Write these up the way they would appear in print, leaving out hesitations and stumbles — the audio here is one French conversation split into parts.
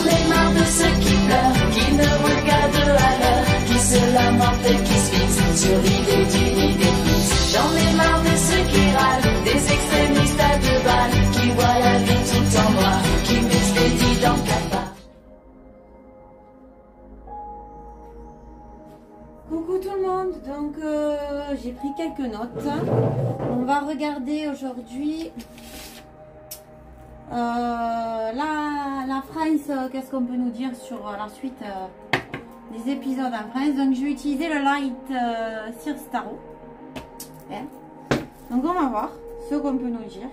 J'en ai marre de ceux qui pleurent, qui ne regardent à l'heure, qui se lamentent et qui se fixent sur l'idée d'une idée fixe. J'en ai marre de ceux qui râlent, des extrémistes à deux balles, qui voient la vie tout en noir, qui m'expédient dans quatre pattes. Coucou tout le monde, donc j'ai pris quelques notes. On va regarder aujourd'hui la France, qu'est-ce qu'on peut nous dire sur la suite des épisodes en France. Donc je vais utiliser le Light Sears Tarot. Bien. Donc on va voir ce qu'on peut nous dire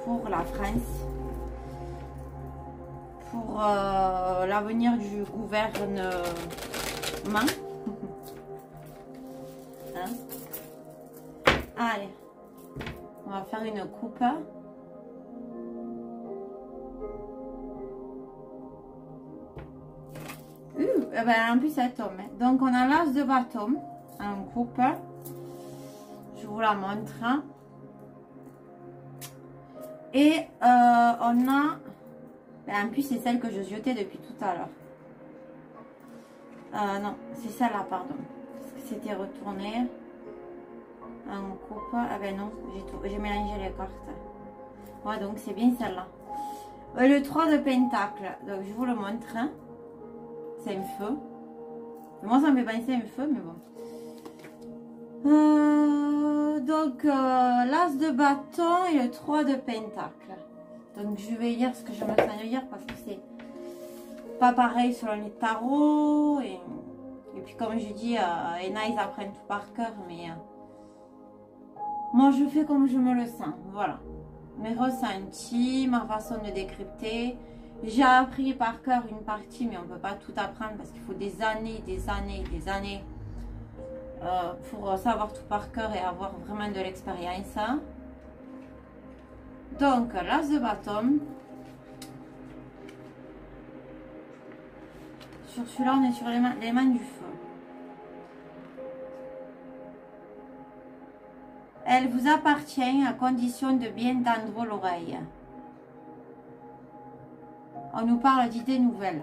pour la France, pour l'avenir du gouvernement. Hein? Allez, on va faire une coupe. Ben, en plus ça tombe. Donc on a l'as de bâton en coupe. Je vous la montre. Et on a, ben, en plus c'est celle que je jetais depuis tout à l'heure. Non, c'est celle-là, pardon. Parce que c'était retourné en coupe. Ah ben non, j'ai mélangé les cartes. Ouais, donc c'est bien celle-là. Le 3 de pentacle. Donc je vous le montre. C'est un feu. Moi ça me fait penser à un feu, mais bon. Donc l'as de bâton et le 3 de pentacle. Donc je vais lire ce que je me sens de lire parce que c'est pas pareil selon les tarots. Et puis comme je dis, Ena ils apprennent tout par cœur, mais moi je fais comme je me le sens. Voilà. Mes ressentis, ma façon de décrypter. J'ai appris par cœur une partie, mais on ne peut pas tout apprendre parce qu'il faut des années pour savoir tout par cœur et avoir vraiment de l'expérience. Donc, l'as de bâton. Sur celui-là, on est sur les mains du feu. Elle vous appartient à condition de bien tendre l'oreille. On nous parle d'idées nouvelles.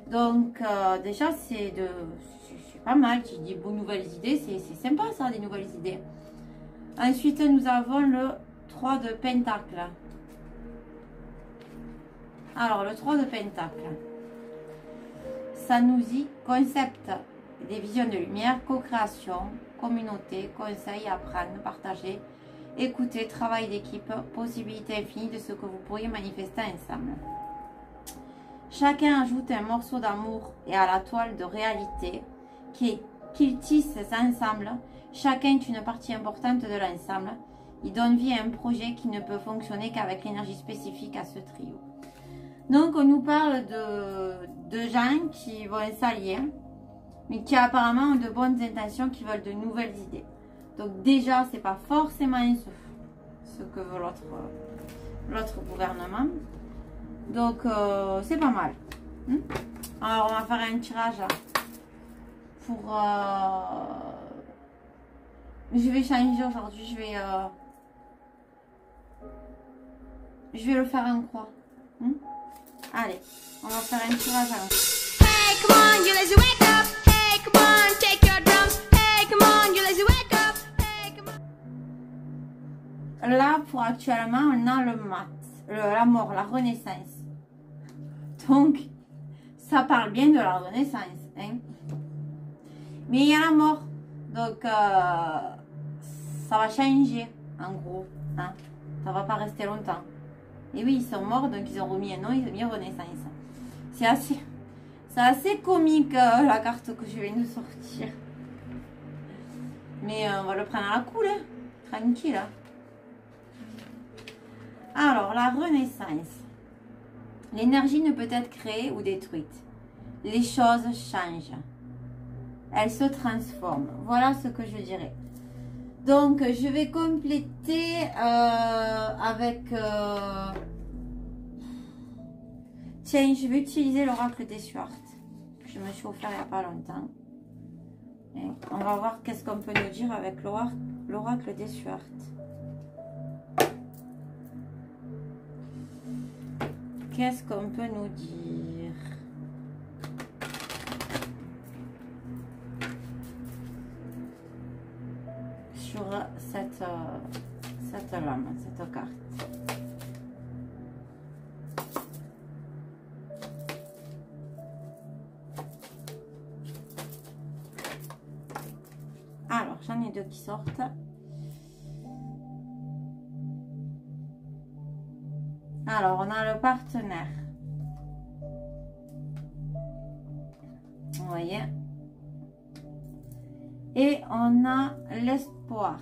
Donc, déjà, c'est pas mal. Tu dis, bon, nouvelles idées, c'est sympa ça, des nouvelles idées. Ensuite, nous avons le 3 de pentacle. Alors, le 3 de pentacle. Ça nous dit concept, des visions de lumière, co-création, communauté, conseil, apprendre, partager, écouter, travail d'équipe, possibilité infinie de ce que vous pourriez manifester ensemble. Chacun ajoute un morceau d'amour et à la toile de réalité qu'ils tissent ensemble. Chacun est une partie importante de l'ensemble. Il donne vie à un projet qui ne peut fonctionner qu'avec l'énergie spécifique à ce trio. Donc on nous parle de gens qui vont s'allier, mais qui apparemment ont de bonnes intentions, qui veulent de nouvelles idées. Donc déjà, c'est pas forcément ce que veut l'autre gouvernement. Donc c'est pas mal. Alors on va faire un tirage là, pour... je vais changer aujourd'hui, je vais le faire en croix. Allez, on va faire un tirage à Hey, come on, you lazy wake up. Hey, come on, take your drums. Hey, come on, you lazy wake up. Hey, come on. Là, pour actuellement, on a le mat, la mort, la renaissance. Donc, ça parle bien de la renaissance. Hein? Mais il y a la mort. Donc, ça va changer, en gros. Hein? Ça va pas rester longtemps. Et oui, ils sont morts, donc ils ont remis un nom, ils ont mis renaissance. C'est assez comique, la carte que je viens de sortir. Mais on va le prendre à la cool, hein. Tranquille. Hein. Alors, la renaissance. L'énergie ne peut être créée ou détruite. Les choses changent. Elles se transforment. Voilà ce que je dirais. Donc, je vais compléter avec... Tiens, je vais utiliser l'oracle des Stuart. Je me suis offert il n'y a pas longtemps. Et on va voir qu'est-ce qu'on peut nous dire avec l'oracle des Stuart. Qu'est-ce qu'on peut nous dire sur cette lame, cette carte? Alors, j'en ai deux qui sortent. Alors, on a le partenaire. Vous voyez? Et on a l'espoir.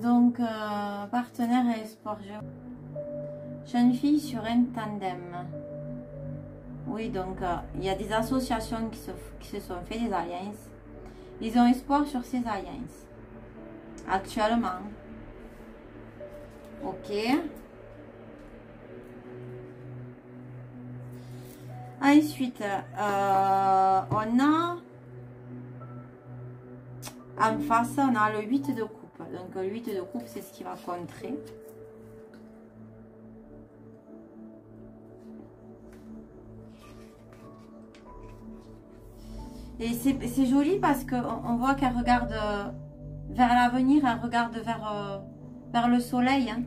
Donc, partenaire et espoir. Jeune fille sur un tandem. Oui, donc, il y a des associations qui se sont fait des alliances. Ils ont espoir sur ces alliances. Actuellement. Ok. Ensuite, on a en face, on a le 8 de coupe. Donc, le 8 de coupe, c'est ce qui va contrer. Et c'est joli parce qu'on voit qu'elle regarde vers l'avenir, elle regarde vers le soleil. Hein.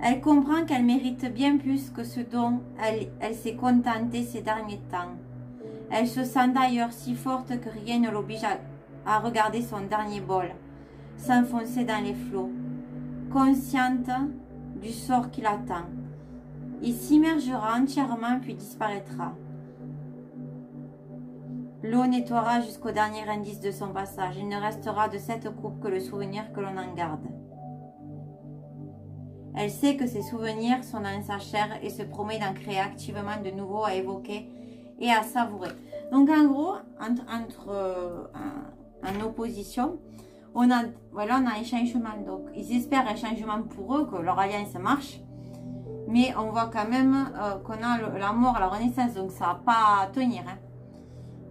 Elle comprend qu'elle mérite bien plus que ce dont elle s'est contentée ces derniers temps. Elle se sent d'ailleurs si forte que rien ne l'oblige à regarder son dernier bol s'enfoncer dans les flots, consciente du sort qui l'attend. Il s'immergera entièrement puis disparaîtra. L'eau nettoiera jusqu'au dernier indice de son passage. Il ne restera de cette coupe que le souvenir que l'on en garde. Elle sait que ces souvenirs sont dans sa chair et se promet d'en créer activement de nouveaux à évoquer et à savourer. Donc en gros, en opposition, on a un changement. Donc ils espèrent un changement pour eux, que leur alliance marche. Mais on voit quand même qu'on a la mort, la renaissance, donc ça va pas tenir. Hein.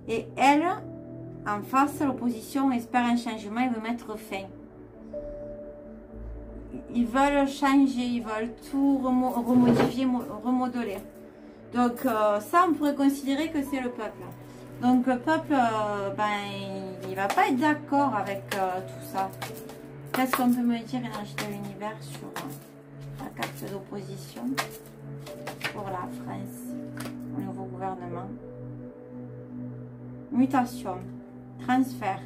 Et elle, en face, l'opposition espère un changement et veut mettre fin. Ils veulent changer, ils veulent tout remodifier, remodeler. Donc ça, on pourrait considérer que c'est le peuple. Donc le peuple, il va pas être d'accord avec tout ça. Qu'est-ce qu'on peut me dire, énergie de l'univers, sur la carte d'opposition pour la France, au nouveau gouvernement? Mutation, transfert.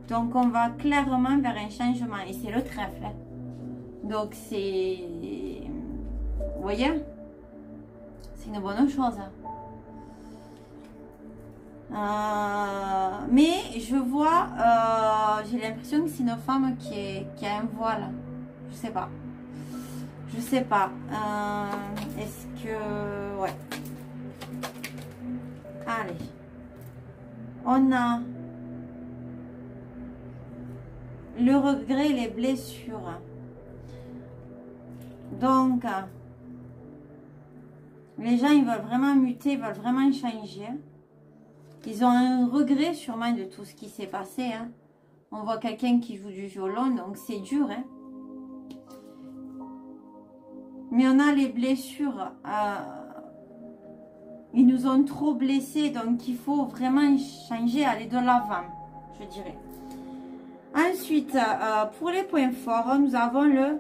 Donc on va clairement vers un changement et c'est le trèfle. Hein. Donc c'est, vous voyez, c'est une bonne chose. Mais je vois, j'ai l'impression que c'est une femme qui a un voile. Je sais pas. Je sais pas. Est-ce que, ouais. Allez. On a le regret, les blessures. Donc, les gens, ils veulent vraiment muter, ils veulent vraiment changer. Ils ont un regret sûrement de tout ce qui s'est passé. Hein. On voit quelqu'un qui joue du violon, donc c'est dur. Hein. Mais on a les blessures. Ils nous ont trop blessés, donc il faut vraiment changer, aller de l'avant, je dirais. Ensuite, pour les points forts, nous avons le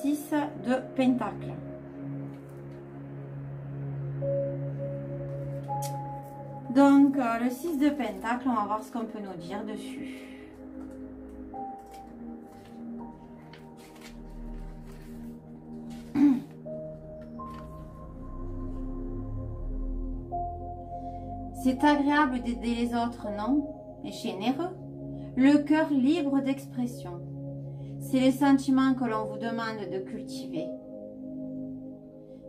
6 de Pentacle. Donc, le 6 de Pentacle, on va voir ce qu'on peut nous dire dessus. C'est agréable d'aider les autres, non? Et généreux. Le cœur libre d'expression. C'est les sentiments que l'on vous demande de cultiver.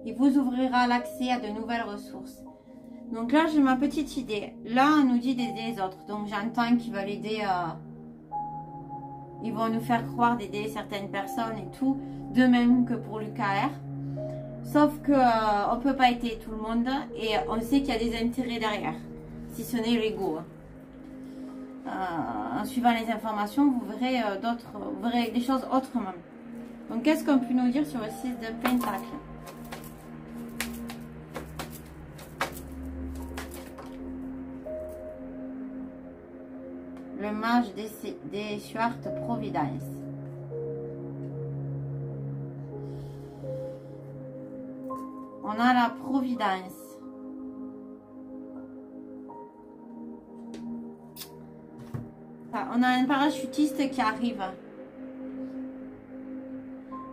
Il vous ouvrira l'accès à de nouvelles ressources. Donc là, j'ai ma petite idée. Là, on nous dit d'aider les autres. Donc j'entends qu'ils veulent aider Ils vont nous faire croire d'aider certaines personnes et tout, de même que pour l'UKR. Sauf que on ne peut pas aider tout le monde et on sait qu'il y a des intérêts derrière, si ce n'est l'ego. En suivant les informations, vous verrez des choses autrement. Donc, qu'est-ce qu'on peut nous dire sur le 6 de Pentacle? Le mage des Stuart Providence. On a la Providence. On a un parachutiste qui arrive.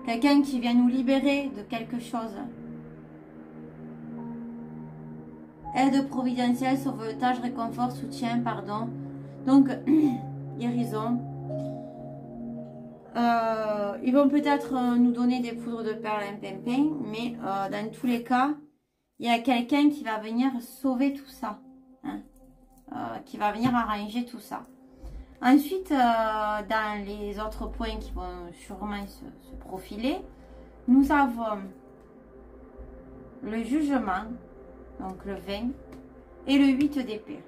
Quelqu'un qui vient nous libérer de quelque chose. Aide providentielle, sauvetage, réconfort, soutien, pardon. Donc, guérison. Ils vont peut-être nous donner des poudres de perles à un pimpin, mais dans tous les cas, il y a quelqu'un qui va venir sauver tout ça. Hein, qui va venir arranger tout ça. Ensuite, dans les autres points qui vont sûrement se profiler, nous avons le jugement, donc le 20, et le 8 d'épée.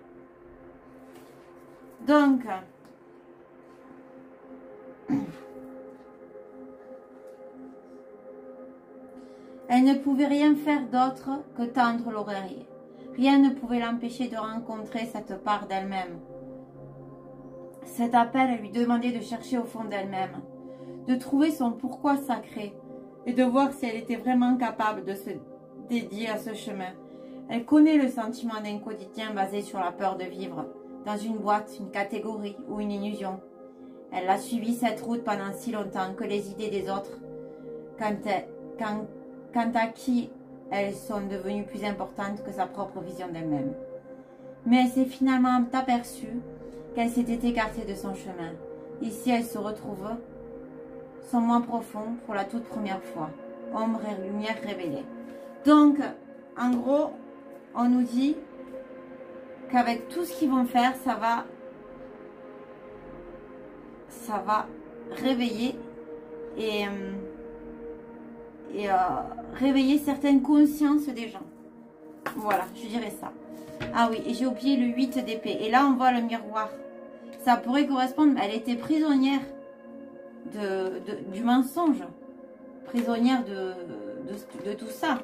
Donc, elle ne pouvait rien faire d'autre que tendre l'oreiller. Rien ne pouvait l'empêcher de rencontrer cette part d'elle-même. Cet appel lui demandait de chercher au fond d'elle-même, de trouver son pourquoi sacré et de voir si elle était vraiment capable de se dédier à ce chemin. Elle connaît le sentiment d'un quotidien basé sur la peur de vivre dans une boîte, une catégorie ou une illusion. Elle a suivi cette route pendant si longtemps que les idées des autres, quant à qui elles sont devenues plus importantes que sa propre vision d'elle-même. Mais elle s'est finalement aperçue qu'elle s'était écartée de son chemin. Ici, elle se retrouve son moi profond pour la toute première fois. Ombre et lumière révélée. Donc, en gros, on nous dit qu'avec tout ce qu'ils vont faire, ça va réveiller et réveiller certaines consciences des gens. Voilà, je dirais ça. Ah oui, et j'ai oublié le 8 d'épée. Et là, on voit le miroir. Ça pourrait correspondre, elle était prisonnière du mensonge. Prisonnière de tout ça.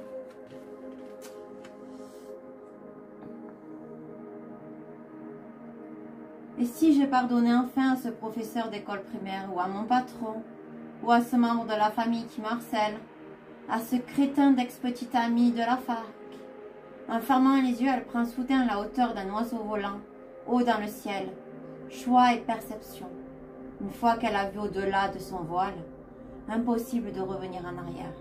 Et si j'ai pardonné enfin à ce professeur d'école primaire, ou à mon patron, ou à ce membre de la famille qui me harcèle, à ce crétin d'ex-petit ami de la fac. En fermant les yeux, elle prend soudain la hauteur d'un oiseau volant, haut dans le ciel. Choix et perception. Une fois qu'elle a vu au-delà de son voile, impossible de revenir en arrière.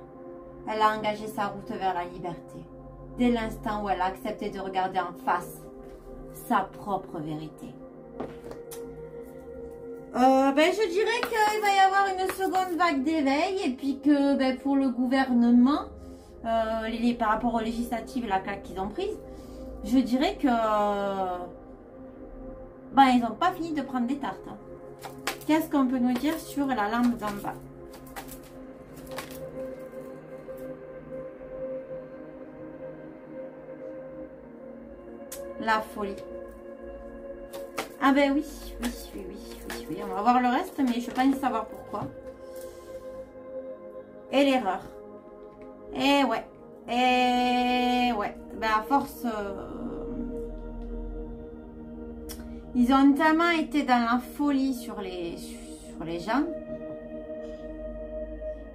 Elle a engagé sa route vers la liberté, dès l'instant où elle a accepté de regarder en face sa propre vérité. Je dirais qu'il va y avoir une seconde vague d'éveil et puis que pour le gouvernement, par rapport aux législatives et la claque qu'ils ont prise, je dirais que ils n'ont pas fini de prendre des tartes. Hein. Qu'est-ce qu'on peut nous dire sur la lampe d'en bas? La folie. Ah ben oui. On va voir le reste, mais je pense savoir pourquoi. Et l'erreur. Et ouais. À force... ils ont tellement été dans la folie sur les gens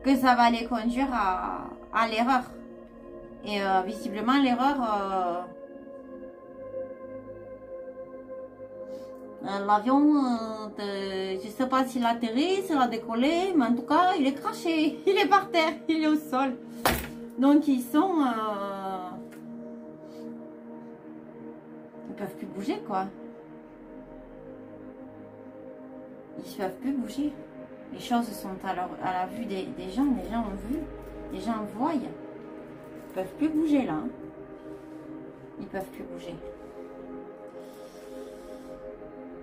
que ça va les conduire à l'erreur. Et visiblement, l'erreur... l'avion, je ne sais pas s'il a atterri, s'il a décollé, mais en tout cas, il est craché. Il est par terre, il est au sol. Donc, ils sont... ils peuvent plus bouger, quoi. Ils ne peuvent plus bouger. Les choses sont à la vue des gens. Les gens ont vu. Les gens voient. Ils ne peuvent plus bouger, là. Hein. Ils ne peuvent plus bouger.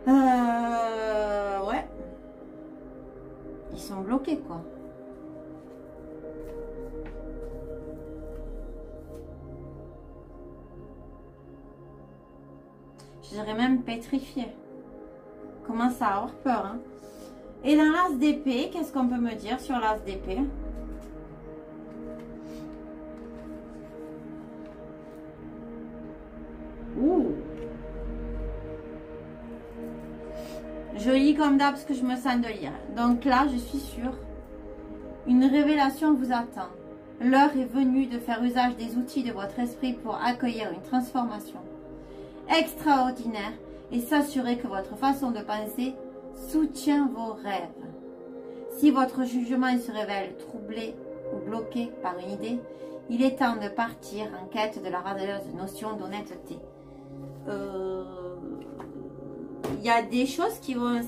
Ouais. sont bloqués, quoi. Je dirais même pétrifié. Commence à avoir peur. Hein. Et dans l'as d'épée, qu'est-ce qu'on peut me dire sur l'as d'épée? Ouh. Je lis comme d'hab ce que je me sens de lire. Donc là, je suis sûre. Une révélation vous attend. L'heure est venue de faire usage des outils de votre esprit pour accueillir une transformation extraordinaire et s'assurer que votre façon de penser soutient vos rêves. Si votre jugement se révèle troublé ou bloqué par une idée, il est temps de partir en quête de la radieuse notion d'honnêteté. Il y a des choses qui vont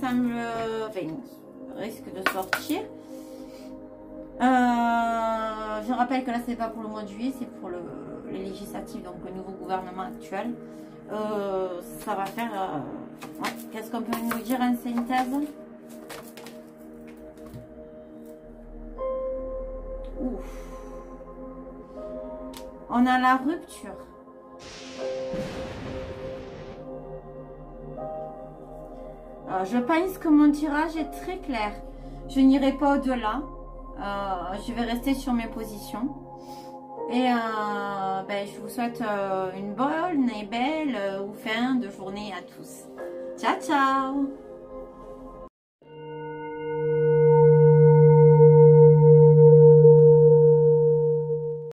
risquent de sortir. Je rappelle que là c'est pas pour le mois de juillet, c'est pour les législatives, donc le nouveau gouvernement actuel. Ça va faire ouais. Qu'est-ce qu'on peut nous dire en synthèse? Ouf. On a la rupture. Je pense que mon tirage est très clair. Je n'irai pas au-delà. Je vais rester sur mes positions. Et je vous souhaite une bonne et belle fin de journée à tous. Ciao, ciao!